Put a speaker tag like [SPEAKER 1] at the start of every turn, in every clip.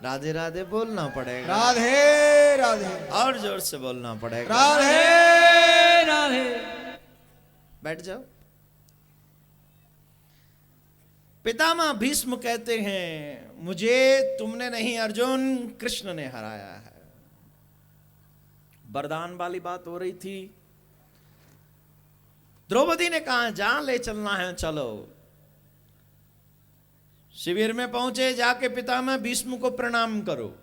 [SPEAKER 1] राधे राधे बोलना पड़ेगा,
[SPEAKER 2] राधे राधे,
[SPEAKER 1] और जोर से बोलना पड़ेगा।
[SPEAKER 2] राधे राधे।
[SPEAKER 1] बैठ जाओ। पितामह भीष्म कहते हैं, मुझे तुमने नहीं अर्जुन, कृष्ण ने हराया है। वरदान वाली बात हो रही थी। द्रौपदी ने कहा जहां ले चलना है चलो। शिविर में पहुंचे, जाके पितामह भीष्म को प्रणाम करो।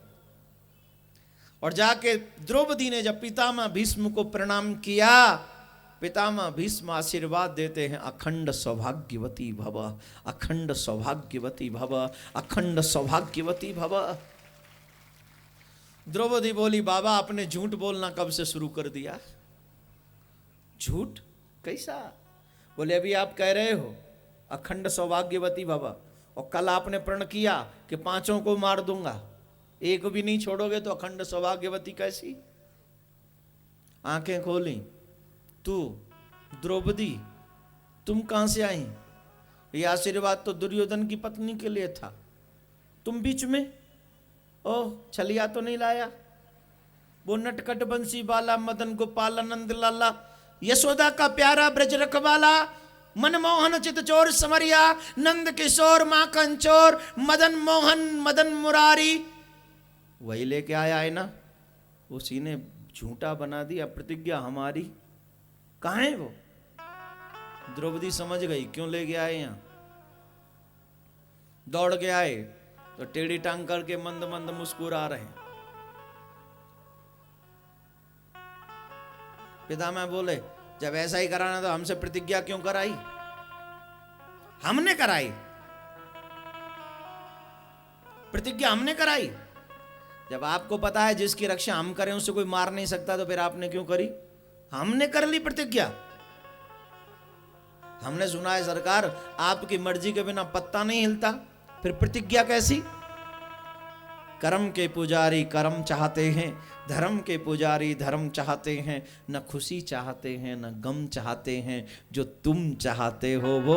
[SPEAKER 1] और जाके द्रौपदी ने जब पितामह भीष्म को प्रणाम किया, पितामह भीष्म आशीर्वाद देते हैं, अखंड सौभाग्यवती भव, अखंड सौभाग्यवती भव, अखंड सौभाग्यवती भव। द्रौपदी बोली, बाबा आपने झूठ बोलना कब से शुरू कर दिया? झूठ कैसा? बोले अभी आप कह रहे हो अखंड सौभाग्यवती भव, और कल आपने प्रण किया कि 5 को मार दूंगा, एक भी नहीं छोड़ोगे, तो अखंड सौभाग्यवती कैसी? आंखें खोली, तू द्रौपदी तुम कहां से आई? ये आशीर्वाद तो दुर्योधन की पत्नी के लिए था, तुम बीच में? ओह छलिया तो नहीं लाया? वो नटखट बंसी बाला, मदन गोपाल नंद लाला, यशोदा का प्यारा ब्रज रखवाला, मनमोहन चित चोर समरिया, नंद किशोर माखन चोर, मदन मोहन मदन मुरारी, वही लेके आया है ना? उसी ने झूठा बना दिया प्रतिज्ञा हमारी। कहाँ है वो? द्रौपदी समझ गई क्यों ले गया है यहां। दौड़ के आए तो टेढ़ी टांग करके मंद मंद मुस्कुरा रहे हैं। पितामह बोले, जब ऐसा ही कराना तो हमसे प्रतिज्ञा क्यों कराई? हमने कराई प्रतिज्ञा, हमने कराई। जब आपको पता है जिसकी रक्षा हम करें उसे कोई मार नहीं सकता, तो फिर आपने क्यों करी? हमने कर ली प्रतिज्ञा। हमने सुना है सरकार, आपकी मर्जी के बिना पत्ता नहीं हिलता, फिर प्रतिज्ञा कैसी? कर्म के पुजारी कर्म चाहते हैं, धर्म के पुजारी धर्म चाहते हैं, न खुशी चाहते हैं न गम चाहते हैं, जो तुम चाहते हो वो।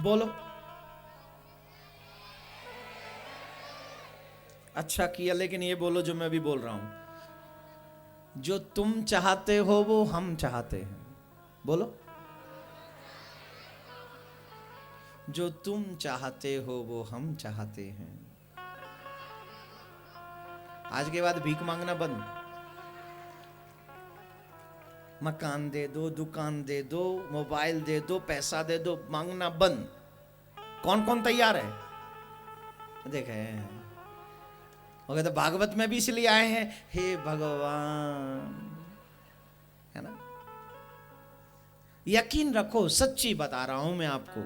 [SPEAKER 1] बोलो। अच्छा किया, लेकिन ये बोलो जो मैं भी बोल रहा हूं, जो तुम चाहते हो वो हम चाहते हैं। बोलो। जो तुम चाहते हो वो हम चाहते हैं। आज के बाद भीख मांगना बंद। मकान दे दो, दुकान दे दो, मोबाइल दे दो, पैसा दे दो, मांगना बंद। कौन कौन तैयार है? देखे हो तो भागवत में भी इसलिए आए हैं, हे भगवान, है ना? यकीन रखो, सच्ची बता रहा हूं मैं आपको,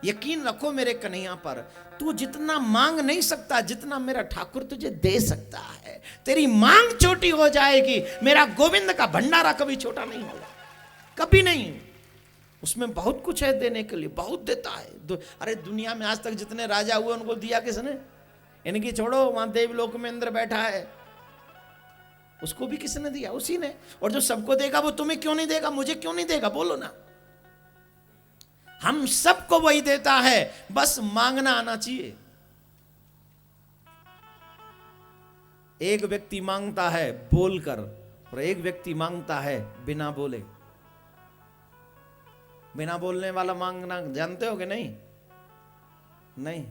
[SPEAKER 1] यकीन रखो मेरे कन्हैया पर, तू जितना मांग नहीं सकता जितना मेरा ठाकुर तुझे दे सकता है। तेरी मांग छोटी हो जाएगी, मेरा गोविंद का भंडारा कभी छोटा नहीं होगा, कभी नहीं। उसमें बहुत कुछ है देने के लिए, बहुत देता है। अरे दुनिया में आज तक जितने राजा हुए उनको दिया किसने? इनकी छोड़ो, वहां देवलोक में इंद्र बैठा है, उसको भी किसने दिया? उसी ने। और जो सबको देगा वो तुम्हें क्यों नहीं देगा, मुझे क्यों नहीं देगा? बोलो ना। हम सबको वही देता है, बस मांगना आना चाहिए। एक व्यक्ति मांगता है बोलकर, और एक व्यक्ति मांगता है बिना बोले। बिना बोलने वाला मांगना जानते हो कि नहीं? नहीं।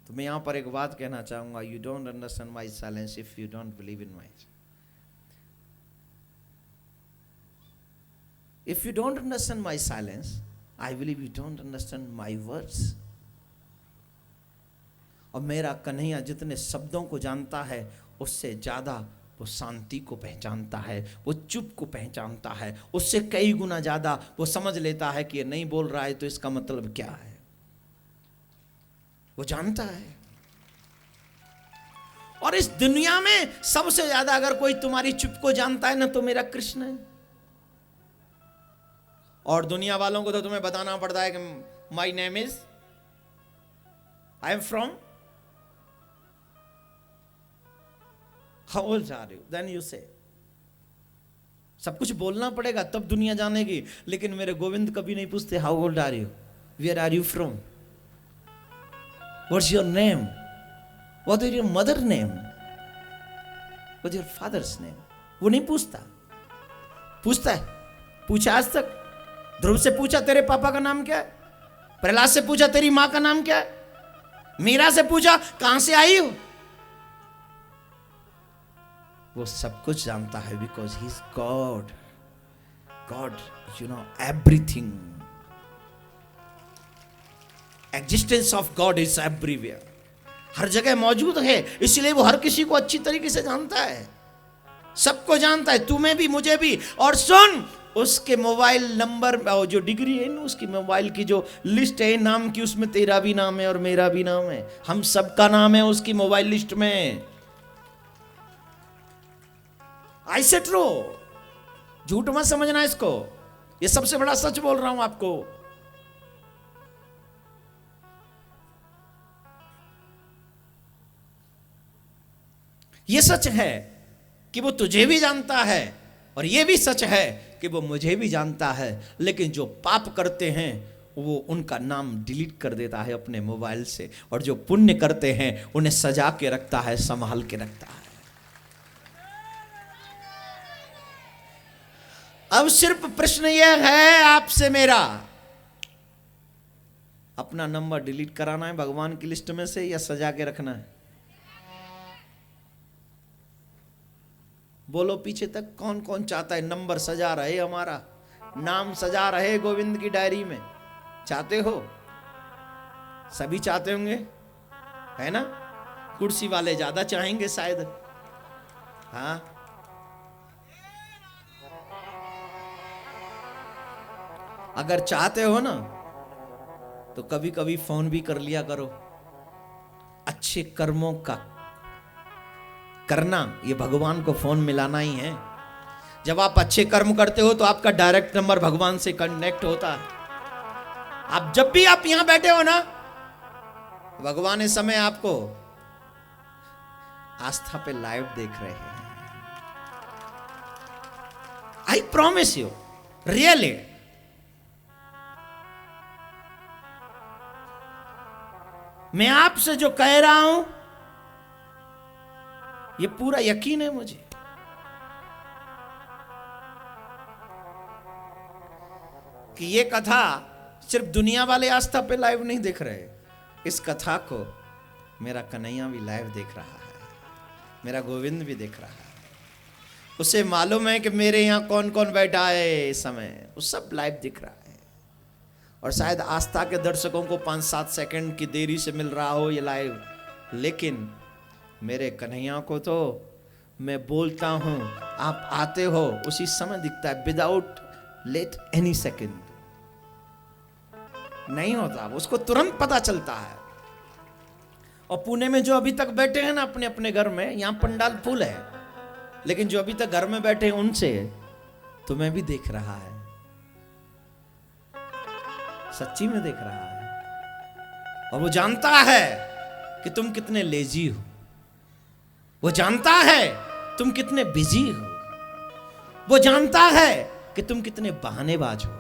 [SPEAKER 1] तो मैं यहां पर एक बात कहना चाहूंगा, you don't understand my silence if you don't believe in my. If you don't understand my silence, I believe you don't understand my words. और मेरा कन्हैया जितने शब्दों को जानता है उससे ज्यादा वो शांति को पहचानता है, वो चुप को पहचानता है, उससे कई गुना ज्यादा वो समझ लेता है कि ये नहीं बोल रहा है तो इसका मतलब क्या है, वो जानता है। और इस दुनिया में सबसे ज्यादा अगर कोई तुम्हारी चुप को जानता है ना, तो मेरा कृष्ण है। और दुनिया वालों को तो तुम्हें बताना पड़ता है कि my name is, I am from, how old are you, then you say. सब कुछ बोलना पड़ेगा तब दुनिया जानेगी। लेकिन मेरे गोविंद कभी नहीं पूछते how old are you, where are you from, what's your name, what is your mother name, what is your father's name. वो नहीं पूछता। पूछता है? पूछा आज तक? ध्रुव से पूछा तेरे पापा का नाम क्या है? प्रहलाद से पूछा तेरी मां का नाम क्या है? मीरा से पूछा कहां से आई हो? वो सब कुछ जानता है because he is God. God you know everything. Existence of God is everywhere, हर जगह मौजूद है, इसलिए वो हर किसी को अच्छी तरीके से जानता है, सबको जानता है, तुम्हें भी मुझे भी। और सुन, उसके मोबाइल नंबर जो डिग्री है ना, उसकी मोबाइल की जो लिस्ट है नाम की, उसमें तेरा भी नाम है और मेरा भी नाम है, हम सबका नाम है उसकी मोबाइल लिस्ट में। ऐसे ट्रू, झूठ मत समझना इसको, ये सबसे बड़ा सच बोल रहा हूं आपको। ये सच है कि वो तुझे भी जानता है, और ये भी सच है कि वो मुझे भी जानता है। लेकिन जो पाप करते हैं वो उनका नाम डिलीट कर देता है अपने मोबाइल से, और जो पुण्य करते हैं उन्हें सजा के रखता है, संभाल के रखता है। अब सिर्फ प्रश्न यह है आपसे मेरा, अपना नंबर डिलीट कराना है भगवान की लिस्ट में से या सजा के रखना है? बोलो पीछे तक, कौन कौन चाहता है नंबर सजा रहे, हमारा नाम सजा रहे गोविंद की डायरी में? चाहते हो? सभी चाहते होंगे, है ना? कुर्सी वाले ज्यादा चाहेंगे शायद। हाँ, अगर चाहते हो ना तो कभी कभी फोन भी कर लिया करो। अच्छे कर्मों का करना, ये भगवान को फोन मिलाना ही है। जब आप अच्छे कर्म करते हो तो आपका डायरेक्ट नंबर भगवान से कनेक्ट होता है। आप जब भी आप यहां बैठे हो ना, भगवान इस समय आपको आस्था पे लाइव देख रहे हैं। I promise you, really. मैं आपसे जो कह रहा हूं ये पूरा यकीन है मुझे। कि ये कथा सिर्फ दुनिया वाले आस्था पे लाइव नहीं देख रहे, इस कथा को मेरा कन्हैया भी लाइव देख रहा है, मेरा गोविंद भी देख रहा है। उसे मालूम है कि मेरे यहां कौन कौन बैठा है इस समय, वो सब लाइव दिख रहा है। और शायद आस्था के दर्शकों को 5-7 सेकंड की देरी से मिल रहा हो ये लाइव, लेकिन मेरे कन्हैया को तो मैं बोलता हूं, आप आते हो उसी समय दिखता है, विदाउट लेट एनी सेकंड नहीं होता, उसको तुरंत पता चलता है। और पुणे में जो अभी तक बैठे हैं ना अपने अपने घर में, यहां पंडाल फुल है, लेकिन जो अभी तक घर में बैठे हैं उनसे तो मैं भी देख रहा है, सच्ची में देख रहा है। और वो जानता है कि तुम कितने लेजी हो, वो जानता है तुम कितने बिजी हो, वो जानता है कि तुम कितने बहानेबाज हो।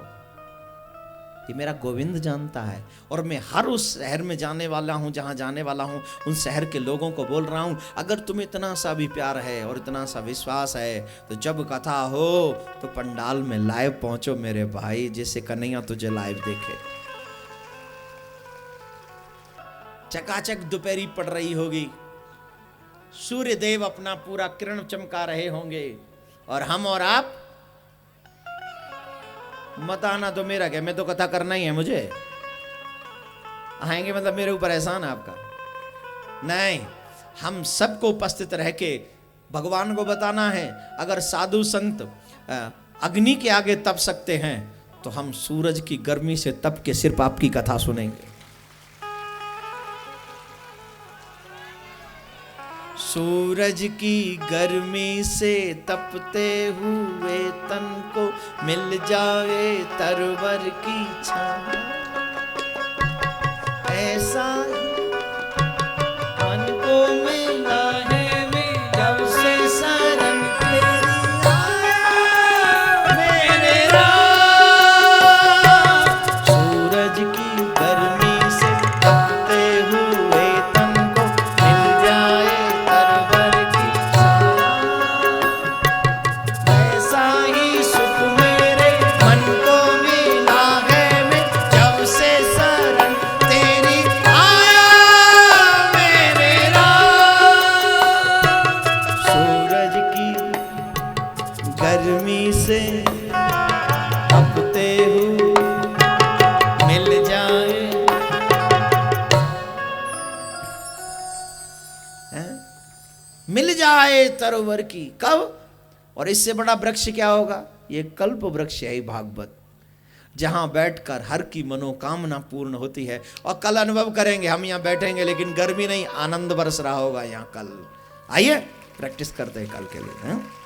[SPEAKER 1] ये मेरा गोविंद जानता है। और मैं हर उस शहर में जाने वाला हूं, जहां जाने वाला हूं, उन शहर के लोगों को बोल रहा हूं, अगर तुम्हें इतना सा भी प्यार है और इतना सा विश्वास है तो जब कथा हो तो पंडाल में लाइव पहुंचो मेरे भाई, जैसे कन्हैया तुझे लाइव देखे। चकाचक दोपहरी पड़ रही होगी, सूर्य देव अपना पूरा किरण चमका रहे होंगे, और हम और आप मत आना तो मेरा क्या, मैं तो कथा करना ही है, मुझे आएंगे मतलब मेरे ऊपर एहसान है आपका? नहीं, हम सबको उपस्थित रह के भगवान को बताना है। अगर साधु संत अग्नि के आगे तप सकते हैं तो हम सूरज की गर्मी से तप के सिर्फ आपकी कथा सुनेंगे। सूरज की गर्मी से तपते हुए तन को मिल जाए तरवर की छाँव, ऐसा मन को मिला है जब से शरण तेरी आए। जाए तरोवर की। कब? और इससे बड़ा वृक्ष क्या होगा? ये कल्प वृक्ष है भागवत, जहां बैठकर हर की मनोकामना पूर्ण होती है। और कल अनुभव करेंगे, हम यहाँ बैठेंगे लेकिन गर्मी नहीं, आनंद बरस रहा होगा यहाँ कल। आइए प्रैक्टिस करते हैं कल के लिए, हैं?